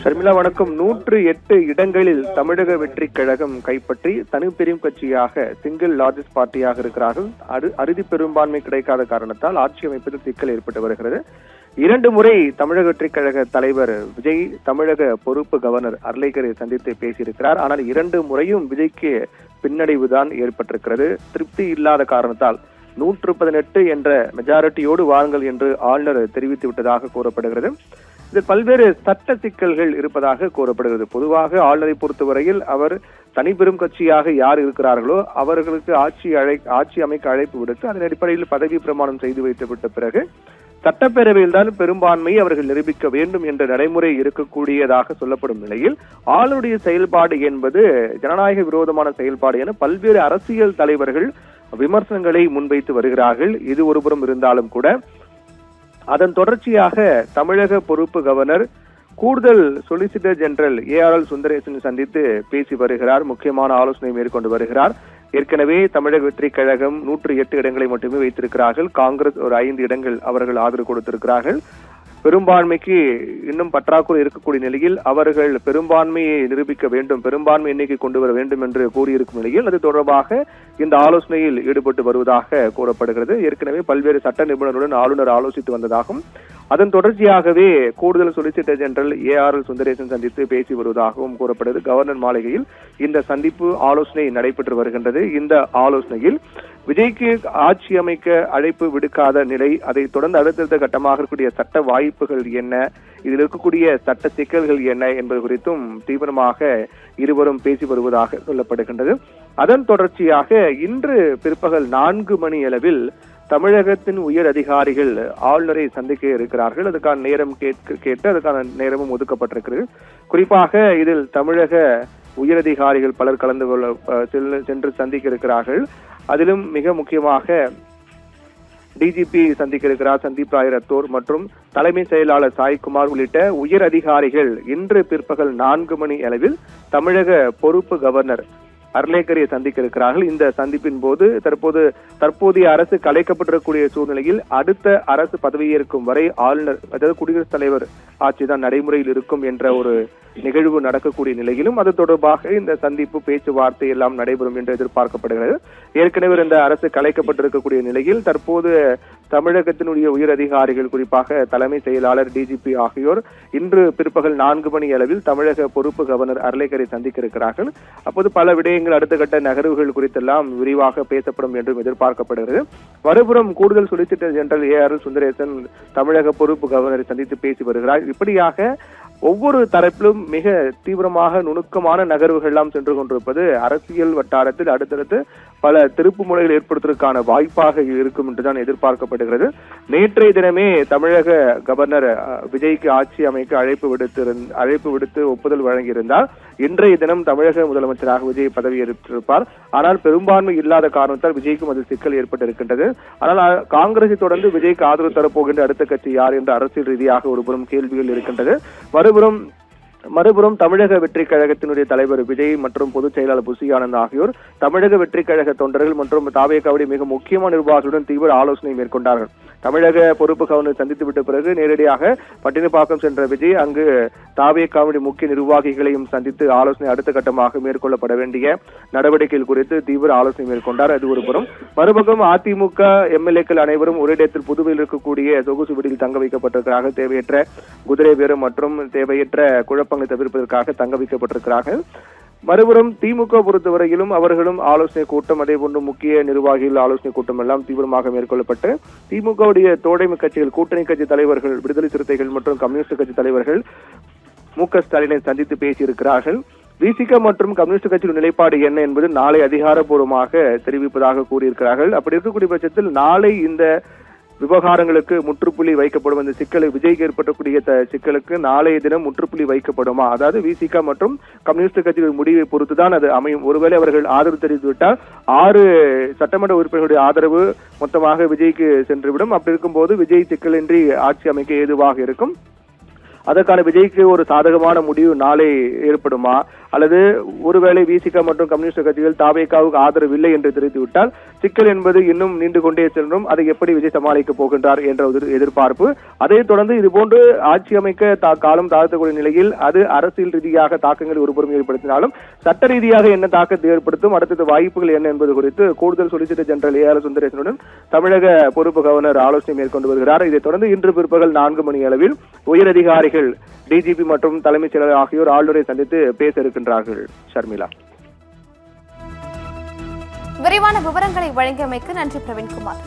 ஷர்மிளா வணக்கம். 108 இடங்களில் தமிழக வெற்றி கழகம் கைப்பற்றி தனிப்பெரும் கட்சியாக சிங்கிள் லார்ஜஸ்ட் பார்ட்டியாக இருக்கிறார்கள். அறுதி பெரும்பான்மை கிடைக்காத காரணத்தால் ஆட்சி அமைப்பதில் சிக்கல் ஏற்பட்டு வருகிறது. 2 முறை தமிழக வெற்றி கழக தலைவர் விஜய் தமிழக பொறுப்பு கவர்னர் அர்லேக்கரை சந்தித்து பேசியிருக்கிறார். ஆனால் 2 முறையும் விஜய்க்கு பின்னடைவுதான் ஏற்பட்டிருக்கிறது. திருப்தி இல்லாத காரணத்தால் 118 என்ற மெஜாரிட்டியோடு வாருங்கள் என்று ஆளுநர் தெரிவித்து விட்டதாக கூறப்படுகிறது. இதில் பல்வேறு சட்ட சிக்கல்கள் இருப்பதாக கூறப்படுகிறது. பொதுவாக ஆளுநரை பொறுத்தவரையில் அவர் தனிப்பெரும் கட்சியாக யார் இருக்கிறார்களோ அவர்களுக்கு ஆட்சி அமைக்க அழைப்பு விடுத்து அதன் அடிப்படையில் பதவி பிரமாணம் செய்து வைத்துவிட்ட பிறகு சட்டப்பேரவையில் தான் பெரும்பான்மையை அவர்கள் நிரூபிக்க வேண்டும் என்ற நடைமுறை இருக்கக்கூடியதாக சொல்லப்படும் நிலையில் ஆளுடைய செயல்பாடு என்பது ஜனநாயக விரோதமான செயல்பாடு என பல்வேறு அரசியல் தலைவர்கள் விமர்சனங்களை முன்வைத்து வருகிறார்கள். இது ஒருபுறம் இருந்தாலும் கூட அதன் தொடர்ச்சியாக தமிழக பொறுப்பு கவர்னர் கூடுதல் சொலிசிட்டர் ஜெனரல் ARL சுந்தரேசன் சந்தித்து பேசி வருகிறார். முக்கியமான ஆலோசனை மேற்கொண்டு வருகிறார். ஏற்கனவே தமிழக வெற்றி கழகம் 108 இடங்களை மட்டுமே வைத்திருக்கிறார்கள். காங்கிரஸ் ஒரு 5 இடங்கள் அவர்கள் ஆதரவு கொடுத்திருக்கிறார்கள். பெரும்பான்மைக்கு இன்னும் பற்றாக்குறை இருக்கக்கூடிய நிலையில் அவர்கள் பெரும்பான்மையை நிரூபிக்க வேண்டும், பெரும்பான்மை எண்ணிக்கை கொண்டு வர வேண்டும் என்று கூறியிருக்கும் நிலையில் அது தொடர்பாக இந்த ஆலோசனையில் ஈடுபட்டு வருவதாக கூறப்படுகிறது. ஏற்கனவே பல்வேறு சட்ட நிபுணருடன் ஆளுநர் ஆலோசித்து வந்ததாகவும் அதன் தொடர்ச்சியாகவே கூடுதல் சொலிசிட்டர் ஜெனரல் ARL சுந்தரேசன் சந்தித்து பேசி வருவதாகவும் கூறப்படுகிறது. கவர்னர் மாளிகையில் இந்த சந்திப்பு ஆலோசனை நடைபெற்று வருகின்றது. இந்த ஆலோசனையில் விஜய்க்கு ஆட்சி அமைக்க அழைப்பு விடுக்காத நிலை, அதை தொடர்ந்து அடுத்தடுத்த கட்டமாக இருக்கக்கூடிய சட்ட வாய்ப்புகள் என்ன, இதில் இருக்கக்கூடிய சட்ட சிக்கல்கள் என்ன என்பது குறித்தும் தீவிரமாக இருவரும் பேசி வருவதாக சொல்லப்படுகின்றது. அதன் தொடர்ச்சியாக இன்று பிற்பகல் 4 மணி அளவில் தமிழகத்தின் உயர் அதிகாரிகள் ஆளுநரை சந்திக்க இருக்கிறார்கள். அதுக்கான நேரம் கேட்டு அதுக்கான நேரமும் ஒதுக்கப்பட்டிருக்கிறது. குறிப்பாக இதில் தமிழக உயரதிகாரிகள் பலர் கலந்து சென்று சந்திக்க இருக்கிறார்கள். அதிலும் மிக முக்கியமாக DGP சந்திக்க இருக்கிறார் சந்தீப் ராய் ரத்தோர் மற்றும் தலைமை செயலாளர் சாய்குமார் உள்ளிட்ட உயர் அதிகாரிகள் இன்று பிற்பகல் 4 மணி அளவில் தமிழக பொறுப்பு கவர்னர் அர்லேக்கரை சந்திக்க இருக்கிறார்கள். இந்த சந்திப்பின் போது தற்போதைய அரசு கலைக்கப்பட்டிருக்கக்கூடிய சூழ்நிலையில் அடுத்த அரசு பதவியேற்கும் வரை ஆளுநர் அதாவது குடியரசுத் தலைவர் ஆட்சிதான் நடைமுறையில் இருக்கும் என்ற ஒரு நிகழ்வு நடக்கக்கூடிய நிலையிலும் அது தொடர்பாக இந்த சந்திப்பு பேச்சுவார்த்தை எல்லாம் நடைபெறும் என்று எதிர்பார்க்கப்படுகிறது. ஏற்கனவே இந்த அரசு கலைக்கப்பட்டிருக்கக்கூடிய நிலையில் தற்போது தமிழகத்தினுடைய உயர் அதிகாரிகள் குறிப்பாக தலைமை செயலாளர் DGP ஆகியோர் இன்று பிற்பகல் 4 மணி அளவில் தமிழக பொறுப்பு கவர்னர் அர்லேக்கரை சந்திக்க இருக்கிறார்கள். அப்போது பல விடயங்கள் அடுத்த கட்ட நகர்வுகள் குறித்தெல்லாம் விரிவாக பேசப்படும் என்றும் எதிர்பார்க்கப்படுகிறது. மறுபுறம் கூடுதல் சொலிசிட்டர் ஜெனரல் ARL சுந்தரேசன் தமிழக பொறுப்பு கவர்னரை சந்தித்து பேசி வருகிறார். இப்படியாக ஒவ்வொரு தரப்பிலும் மிக தீவிரமாக நுணுக்கமான நகர்வுகள் எல்லாம் சென்று கொண்டிருப்பது அரசியல் வட்டாரத்தில் அடுத்தடுத்து பல திருப்பு முனைகள் ஏற்படுத்துவதற்கான வாய்ப்பாக இருக்கும் என்றுதான் எதிர்பார்க்கப்படுகிறது. நேற்றைய தினமே தமிழக கவர்னர் விஜய்க்கு ஆட்சி அமைக்க அழைப்பு விடுத்து ஒப்புதல் வழங்கியிருந்தார். இன்றைய தினம் தமிழக முதலமைச்சராக விஜய் பதவியேற்றிருப்பார். ஆனால் பெரும்பான்மை இல்லாத காரணத்தால் விஜய்க்கும் அதில் சிக்கல் ஏற்பட்டிருக்கின்றது. ஆனால் காங்கிரஸை தொடர்ந்து விஜய்க்கு ஆதரவு தரப்போகின்ற அடுத்த கட்சி யார் என்ற அரசியல் ரீதியாக ஒருபுறம் கேள்விகள் இருக்கின்றது. மறுபுறம் தமிழக வெற்றி கழகத்தினுடைய தலைவர் விஜய் மற்றும் பொதுச் செயலாளர் புசி ஆனந்த் ஆகியோர் தமிழக வெற்றி கழக தொண்டர்கள் மற்றும் தாவேகாவுடைய மிக முக்கியமான நிர்வாகிகளுடன் தீவிர ஆலோசனை மேற்கொண்டார்கள். தமிழக பொறுப்பு கவர்னர் சந்தித்து விட்ட பிறகு நேரடியாக பட்டினப்பாக்கம் சென்ற விஜய் அங்கு தாவேகாவுடைய முக்கிய நிர்வாகிகளையும் சந்தித்து ஆலோசனை அடுத்த கட்டமாக மேற்கொள்ளப்பட வேண்டிய நடவடிக்கைகள் குறித்து தீவிர ஆலோசனை மேற்கொண்டார். அது ஒருபுறம். மறுபக்கம் அதிமுக MLAக்கள் அனைவரும் ஒரே இடத்தில் புதுவையில் இருக்கக்கூடிய சொகுசு வீட்டில் தங்க வைக்கப்பட்டிருக்கிறார்கள். தேவையற்ற குதிரை பேரம் மற்றும் தேவையற்ற குழப்பங்களை தவிர்ப்பதற்காக தங்க வைக்கப்பட்டிருக்கிறார்கள். மறுபுறம் திமுக பொறுத்தவரையிலும் அவர்களும் ஆலோசனை கூட்டம் அதே போன்று முக்கிய நிர்வாகிகள் ஆலோசனை கூட்டம் எல்லாம் தீவிரமாக மேற்கொள்ளப்பட்டு திமுகவுடைய தோழமை கட்சிகள் கூட்டணி கட்சி தலைவர்கள் விடுதலை சிறுத்தைகள் மற்றும் கம்யூனிஸ்ட் கட்சி தலைவர்கள் MK ஸ்டாலினை சந்தித்து பேசியிருக்கிறார்கள். விசிக மற்றும் கம்யூனிஸ்ட் கட்சியின் நிலைப்பாடு என்ன என்பது நாளை அதிகாரப்பூர்வமாக தெரிவிப்பதாக கூறியிருக்கிறார்கள். அப்படி இருக்கக்கூடிய பட்சத்தில் நாளை இந்த விவகாரங்களுக்கு முற்றுப்புள்ளி வைக்கப்படும். இந்த சிக்கலை விஜய்க்கு ஏற்பட்டக்கூடிய சிக்கலுக்கு நாளைய தினம் முற்றுப்புள்ளி வைக்கப்படுமா? அதாவது விசிக மற்றும் கம்யூனிஸ்ட் கட்சிகள் முடிவை பொறுத்துதான் அது அமையும். ஒருவேளை அவர்கள் ஆதரவு தெரிவித்துவிட்டால் 6 சட்டமன்ற உறுப்பினர்களுடைய ஆதரவு மொத்தமாக விஜய்க்கு சென்றுவிடும். அப்படி இருக்கும்போது விஜய் சிக்கலின்றி ஆட்சி அமைக்க ஏதுவாக இருக்கும். அதற்கான விஜய்க்கு ஒரு சாதகமான முடிவு நாளை ஏற்படுமா, அல்லது ஒருவேளை விசிக மற்றும் கம்யூனிஸ்ட் கட்சிகள் தாவேகாவுக்கு ஆதரவு இல்லை என்று தெரிவித்துவிட்டால் சிக்கல் என்பது இன்னும் நீண்டு கொண்டே செல்லும். அதை எப்படி விஜய் சமாளிக்கப் போகின்றார் என்ற ஒரு எதிர்பார்ப்பு. அதைத் தொடர்ந்து இதுபோன்று ஆட்சி அமைக்க காலம் தாழ்த்தக்கூடிய நிலையில் அது அரசியல் ரீதியாக தாக்கங்களை ஒருபுறம் ஏற்படுத்தினாலும் சட்ட ரீதியாக என்ன தாக்கத்தை ஏற்படுத்தும், அடுத்தது வாய்ப்புகள் என்ன என்பது குறித்து கூடுதல் சொலிசிட்டர் ஜெனரல் ஏஆர் சுந்தரேசனுடன் தமிழக பொறுப்பு கவர்னர் ஆலோசனை மேற்கொண்டு வருகிறார். இதைத் தொடர்ந்து இன்று பிற்பகல் 4 மணி அளவில் உயரதிகாரிகள் டிஜிபி மற்றும் தலைமைச் செயலர் ஆகியோர் ஆளுநரை சந்தித்து பேச இருக்கின்றார்கள். ஷர்மிளா, விரிவான விவரங்களை வழங்கியமைக்கு நன்றி பிரவீன்குமார்.